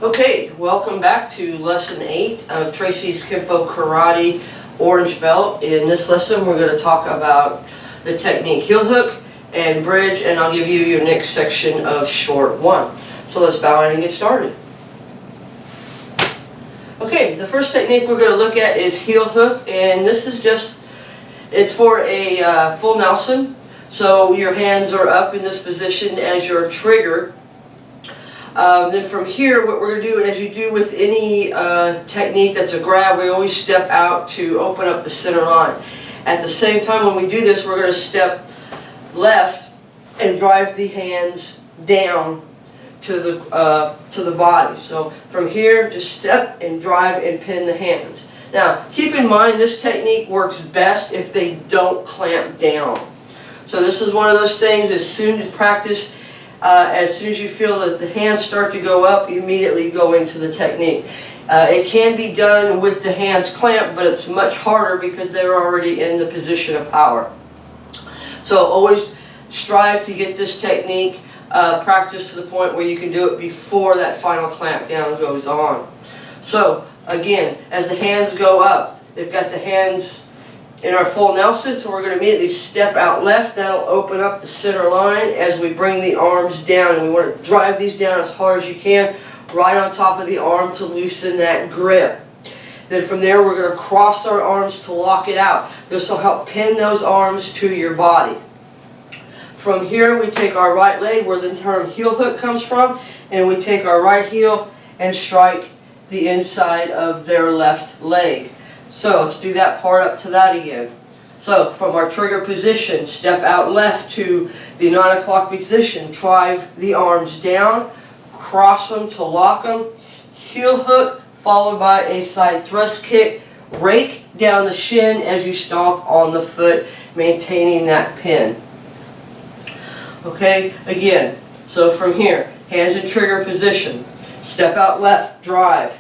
Okay, welcome back to Lesson 8 of Tracy's Kenpo Karate Orange Belt. In this lesson we're going to talk about the technique heel hook and bridge, and I'll give you your next section of short 1. So let's bow in and get started. Okay, the first technique we're going to look at is heel hook, and this is it's for a full Nelson. So your hands are up in this position as your trigger. Then from here, what we're going to do, as you do with any technique that's a grab, we always step out to open up the center line. At the same time, when we do this, we're going to step left and drive the hands down to the body. So from here, just step and drive and pin the hands. Now, keep in mind, this technique works best if they don't clamp down. So this is one of those things, as soon as you feel that the hands start to go up, you immediately go into the technique. It can be done with the hands clamped, but it's much harder because they're already in the position of power. So always strive to get this technique practiced to the point where you can do it before that final clamp down goes on. So again, as the hands go up, they've got the hands in our full Nelson, so we're going to immediately step out left. That'll open up the center line as we bring the arms down, and we want to drive these down as hard as you can, right on top of the arm to loosen that grip. Then from there, we're going to cross our arms to lock it out. This will help pin those arms to your body. From here, we take our right leg, where the term heel hook comes from, and we take our right heel and strike the inside of their left leg. So let's do that part up to that again. So from our trigger position, step out left to the 9 o'clock position, drive the arms down, cross them to lock them, heel hook followed by a side thrust kick, rake down the shin as you stomp on the foot, maintaining that pin. Okay, again, so from here, hands in trigger position, step out left, drive,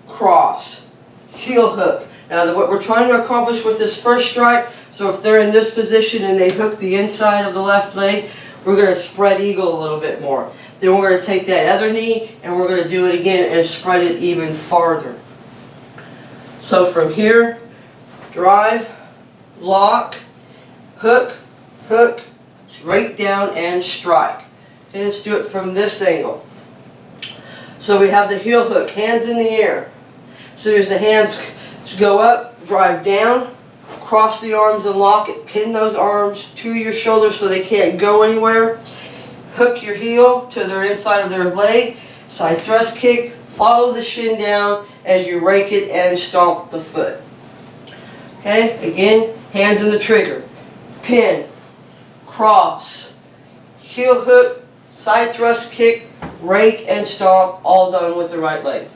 cross, heel hook. Now what we're trying to accomplish with this first strike, so if they're in this position and they hook the inside of the left leg, we're going to spread eagle a little bit more. Then we're going to take that other knee and we're going to do it again and spread it even farther. So from here, drive, lock, hook, hook, right down and strike. Okay, let's do it from this angle. So we have the heel hook, hands in the air. So there's the hands go up, drive down, cross the arms and lock it, pin those arms to your shoulders so they can't go anywhere. Hook your heel to their inside of their leg, side thrust kick, follow the shin down as you rake it and stomp the foot. Okay, again, hands in the trigger, pin, cross, heel hook, side thrust kick, rake and stomp, all done with the right leg.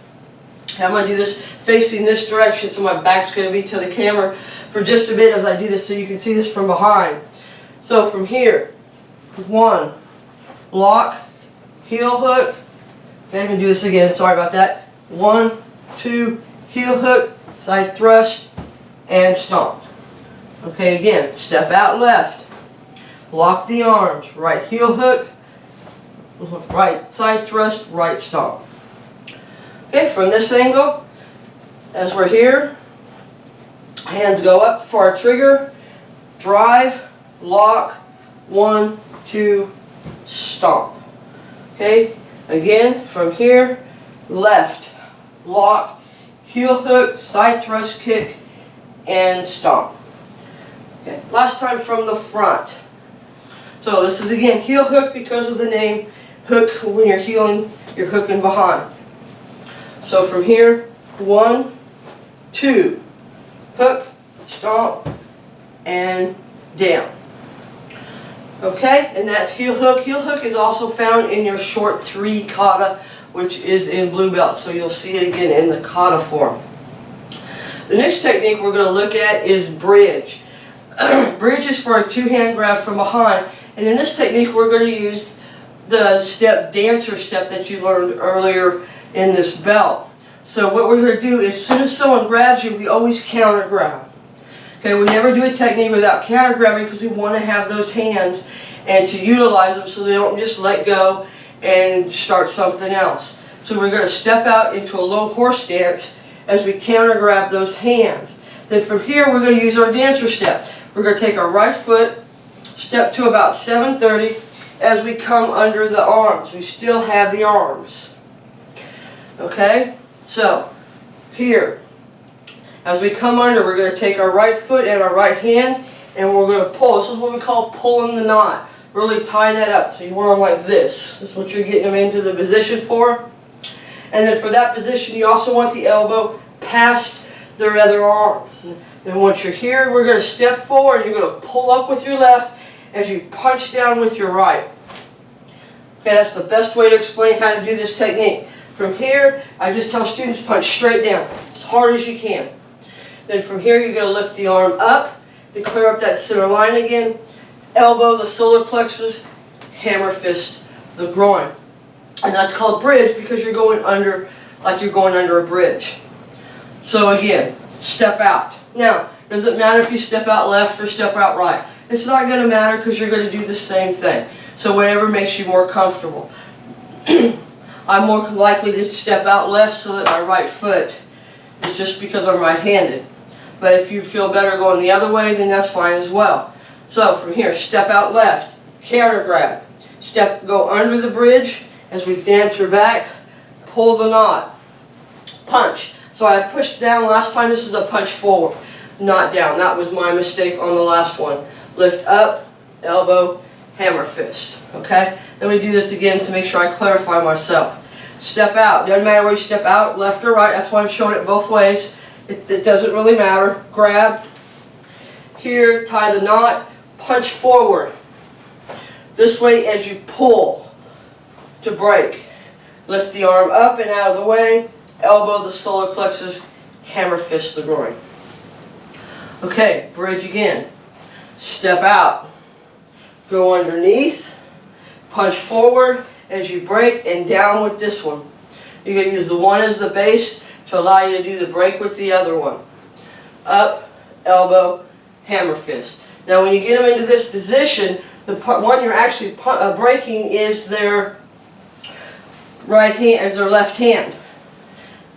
I'm going to do this facing this direction, so my back's going to be to the camera for just a bit as I do this so you can see this from behind. So from here, 1, lock, heel hook. Okay, I'm going to do this again, sorry about that. 1, 2, heel hook, side thrust, and stomp. Okay, again, step out left, lock the arms, right heel hook, right side thrust, right stomp. Okay, from this angle, as we're here, hands go up for our trigger, drive, lock, 1, 2, stomp. Okay, again, from here, left, lock, heel hook, side thrust kick, and stomp. Okay, last time from the front. So this is again heel hook because of the name. Hook, when you're heeling, you're hooking behind. So from here, 1, 2, hook, stomp, and down. Okay, and that's heel hook. Heel hook is also found in your short 3 kata, which is in blue belt. So you'll see it again in the kata form. The next technique we're going to look at is bridge. Bridge is for a 2-hand grab from behind. And in this technique, we're going to use the dancer step that you learned earlier in this belt. So what we're going to do is, as soon as someone grabs you, we always counter grab. Okay, we never do a technique without counter grabbing because we want to have those hands and to utilize them so they don't just let go and start something else. So we're going to step out into a low horse stance as we counter grab those hands. Then from here we're going to use our dancer step. We're going to take our right foot, step to about 730 as we come under the arms. We still have the arms. Okay? So, here, as we come under, we're going to take our right foot and our right hand and we're going to pull. This is what we call pulling the knot. Really tie that up. So you want them like this. This is what you're getting them into the position for. And then for that position, you also want the elbow past their other arm. And once you're here, we're going to step forward. You're going to pull up with your left as you punch down with your right. Okay, that's the best way to explain how to do this technique. From here, I just tell students punch straight down, as hard as you can. Then from here, you're going to lift the arm up to clear up that center line again. Elbow the solar plexus, hammer fist the groin. And that's called bridge because you're going under, like you're going under a bridge. So again, step out. Now, does it matter if you step out left or step out right? It's not going to matter because you're going to do the same thing. So whatever makes you more comfortable. I'm more likely to step out left so that my right foot is just because I'm right-handed. But if you feel better going the other way, then that's fine as well. So from here, step out left, counter grab. Go under the bridge as we dancer back, pull the knot, punch. So I pushed down last time, this is a punch forward, not down. That was my mistake on the last one. Lift up, elbow, hammer fist. Okay? Then we do this again to make sure I clarify myself. Step out. Doesn't matter where you step out, left or right. That's why I'm showing it both ways. It doesn't really matter. Grab. Here, tie the knot. Punch forward. This way as you pull to break. Lift the arm up and out of the way. Elbow the solar plexus. Hammer fist the groin. Okay, bridge again. Step out. Go underneath. Punch forward as you break and down with this one. You're going to use the one as the base to allow you to do the break with the other one. Up, elbow, hammer fist. Now when you get them into this position, the one you're actually breaking is their right hand, is their left hand.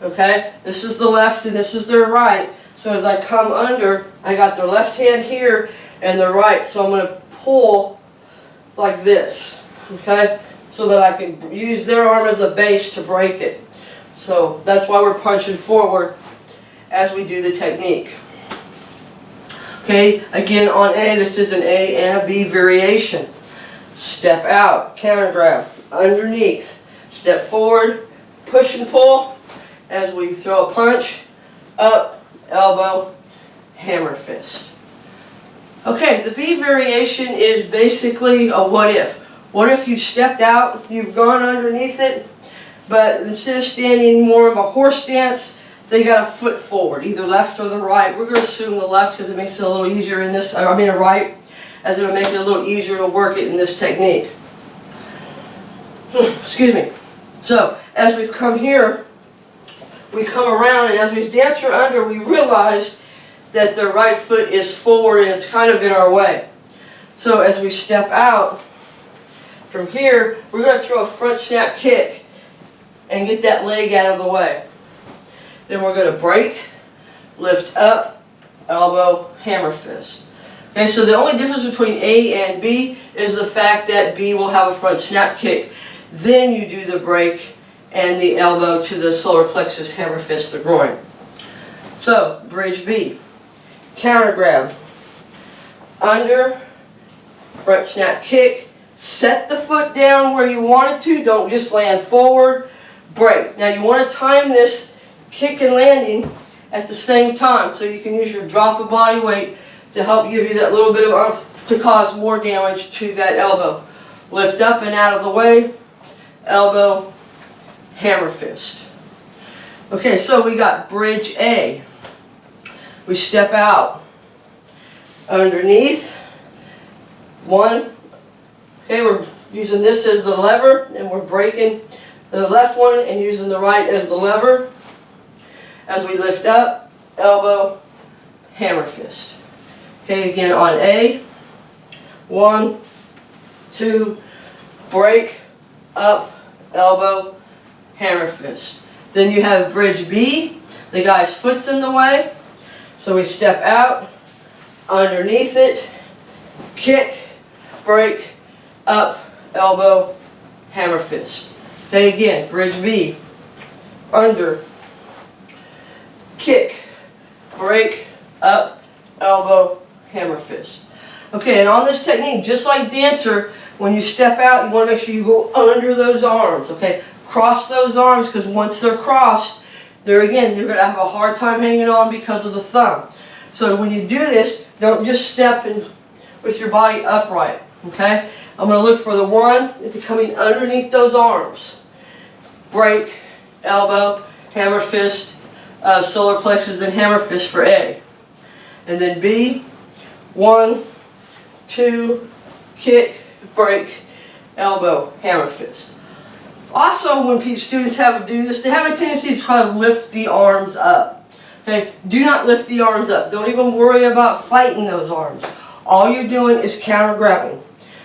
Okay? This is the left and this is their right. So as I come under, I got their left hand here and their right. So I'm going to pull like this. Okay? So that I can use their arm as a base to break it. So that's why we're punching forward as we do the technique. Okay, again on A, this is an A and a B variation. Step out, counter grab, underneath, step forward, push and pull as we throw a punch, up, elbow, hammer fist. Okay, the B variation is basically a what if. What if you stepped out, you've gone underneath it, but instead of standing more of a horse stance, they got a foot forward, either left or the right. We're going to assume the left because it makes it a little easier in this, I mean a right, as it'll make it a little easier to work it in this technique. Excuse me. So, as we've come here, we come around, and as we dance her under, we realize that the right foot is forward and it's kind of in our way. So, as we step out, from here, we're going to throw a front snap kick and get that leg out of the way. Then we're going to break, lift up, elbow, hammer fist. Okay, so the only difference between A and B is the fact that B will have a front snap kick. Then you do the break and the elbow to the solar plexus, hammer fist the groin. So, bridge B. Counter grab. Under, front snap kick. Set the foot down where you want it to. Don't just land forward. Break. Now you want to time this kick and landing at the same time. So you can use your drop of body weight to help give you that little bit of oomph to cause more damage to that elbow. Lift up and out of the way. Elbow, hammer fist. Okay, so we got bridge A. We step out. Underneath. One. Okay, we're using this as the lever, and we're breaking the left one and using the right as the lever. As we lift up, elbow, hammer fist. Okay, again on A. 1, 2, break, up, elbow, hammer fist. Then you have bridge B. The guy's foot's in the way. So we step out, underneath it, kick, break, up, elbow, hammer fist. Okay, again, bridge B. Under, kick, break, up, elbow, hammer fist. Okay, and on this technique, just like dancer, when you step out, you want to make sure you go under those arms, okay? Cross those arms, because once they're crossed, you're going to have a hard time hanging on because of the thumb. So when you do this, don't just step in with your body upright, okay? I'm going to look for the one coming underneath those arms. Break, elbow, hammer fist, solar plexus, then hammer fist for A. And then B, 1, 2, kick, break, elbow, hammer fist. Also, when students have to do this, they have a tendency to try to lift the arms up. Okay, do not lift the arms up. Don't even worry about fighting those arms. All you're doing is counter grabbing.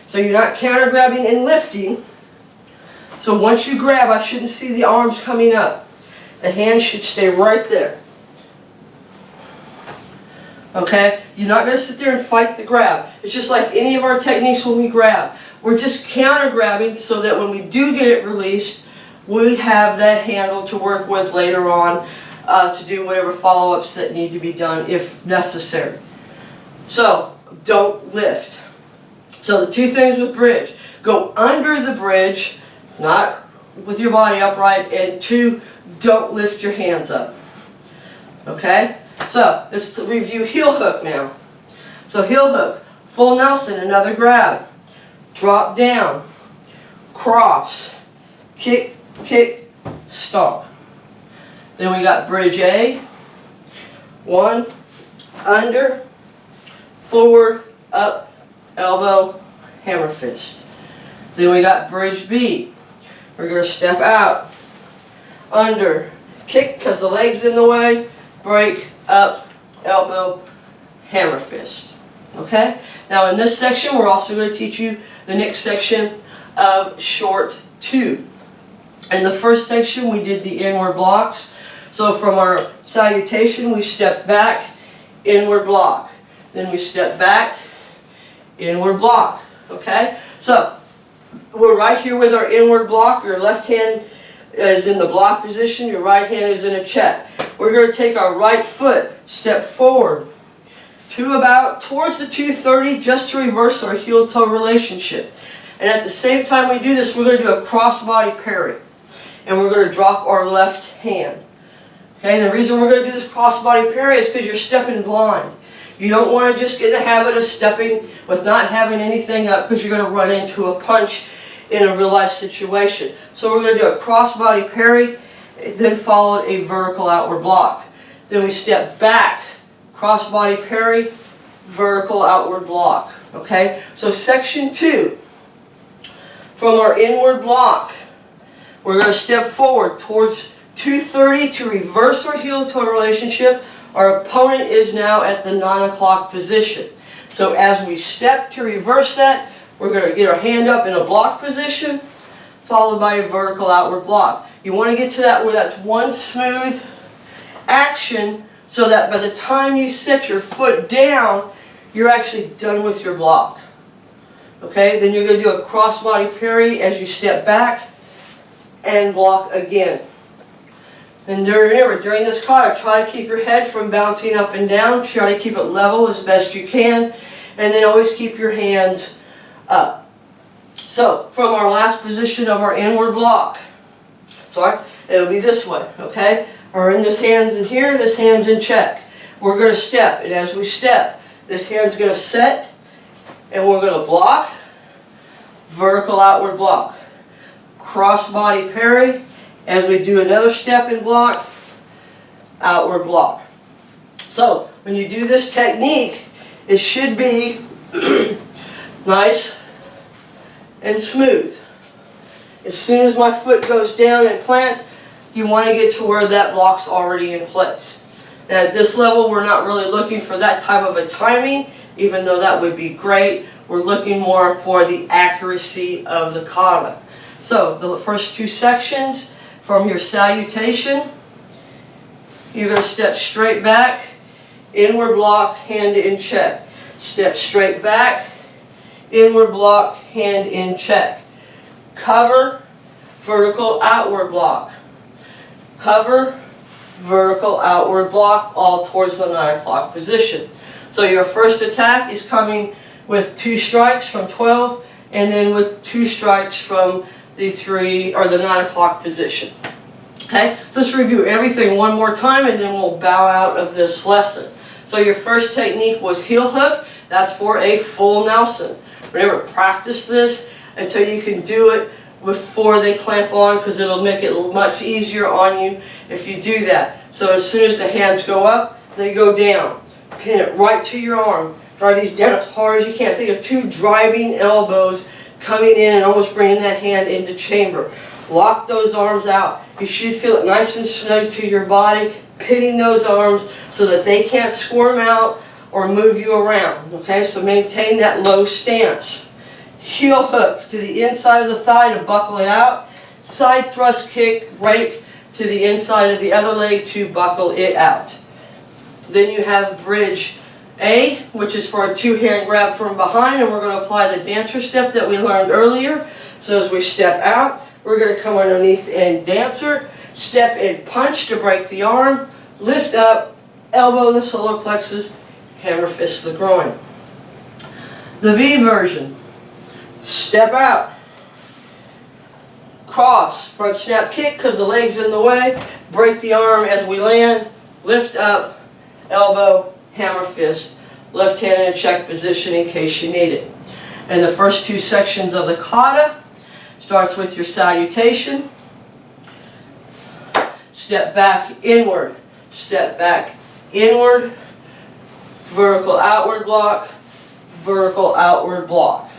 So you're not counter grabbing and lifting. So once you grab, I shouldn't see the arms coming up. The hands should stay right there. Okay? You're not going to sit there and fight the grab. It's just like any of our techniques when we grab. We're just counter grabbing so that when we do get it released, we have that handle to work with later on to do whatever follow-ups that need to be done if necessary. So, don't lift. So the two things with bridge. Go under the bridge, not with your body upright, and 2, don't lift your hands up. Okay? So, let's review heel hook now. So heel hook, full Nelson, another grab. Drop down, cross, kick, kick, stomp. Then we got bridge A. 1, under, forward, up, elbow, hammer fist. Then we got bridge B. We're going to step out, under, kick because the leg's in the way, break, up, elbow, hammer fist. Okay? Now in this section, we're also going to teach you the next section of short 2. In the first section, we did the inward blocks. So from our salutation, we step back, inward block. Then we step back, inward block. Okay? So, we're right here with our inward block. Your left hand is in the block position. Your right hand is in a check. We're going to take our right foot, step forward to about towards the 230 just to reverse our heel-toe relationship. And at the same time we do this, we're going to do a cross-body parry. And we're going to drop our left hand. Okay, and the reason we're going to do this cross-body parry is because you're stepping blind. You don't want to just get in the habit of stepping with not having anything up because you're going to run into a punch in a real-life situation. So we're going to do a cross-body parry, then followed a vertical outward block. Then we step back, cross-body parry, vertical outward block. Okay, so section 2, from our inward block, we're going to step forward towards 230 to reverse our heel-toe relationship. Our opponent is now at the 9 o'clock position. So as we step to reverse that, we're going to get our hand up in a block position, followed by a vertical outward block. You want to get to that where that's one smooth action so that by the time you set your foot down, you're actually done with your block. Okay, then you're going to do a cross-body parry as you step back and block again. And remember, during this kata, try to keep your head from bouncing up and down. Try to keep it level as best you can. And then always keep your hands up. So, from our last position of our inward block, it'll be this way, okay? Or in this hand's in here, this hand's in check. We're going to step, and as we step, this hand's going to set, and we're going to block, vertical outward block. Cross-body parry. As we do another step and block, outward block. So, when you do this technique, it should be nice and smooth. As soon as my foot goes down and plants, you want to get to where that block's already in place. Now, at this level, we're not really looking for that type of a timing, even though that would be great. We're looking more for the accuracy of the kata. So, the first 2 sections, From your salutation, you're going to step straight back, inward block, hand in check. Step straight back, inward block, hand in check. Cover, vertical, outward block. Cover, vertical, outward block, all towards the 9 o'clock position. So your first attack is coming with 2 strikes from 12, and then with 2 strikes from the 3 or the 9 o'clock position. Okay, so let's review everything one more time, and then we'll bow out of this lesson. So your first technique was heel hook. That's for a full Nelson. Remember, practice this until you can do it before they clamp on, because it'll make it much easier on you if you do that. So as soon as the hands go up, they go down. Pin it right to your arm. Drive these down as hard as you can. Think of 2 driving elbows coming in and almost bringing that hand into chamber. Lock those arms out. You should feel it nice and snug to your body, pinning those arms so that they can't squirm out or move you around. Okay, so maintain that low stance. Heel hook to the inside of the thigh to buckle it out. Side thrust kick, rake to the inside of the other leg to buckle it out. Then you have bridge A, which is for a 2-hand grab from behind, and we're going to apply the dancer step that we learned earlier. So as we step out, we're going to come underneath and dancer, step and punch to break the arm, lift up, elbow the solar plexus, hammer fist the groin. The V version. Step out, cross, front snap kick because the leg's in the way, break the arm as we land, lift up, elbow, hammer fist, left hand in a check position in case you need it. And the first 2 sections of the kata starts with your salutation, step back inward, vertical outward block, vertical outward block.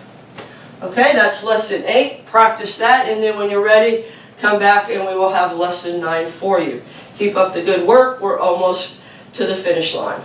Okay, that's lesson 8. Practice that, and then when you're ready, come back and we will have lesson 9 for you. Keep up the good work. We're almost to the finish line.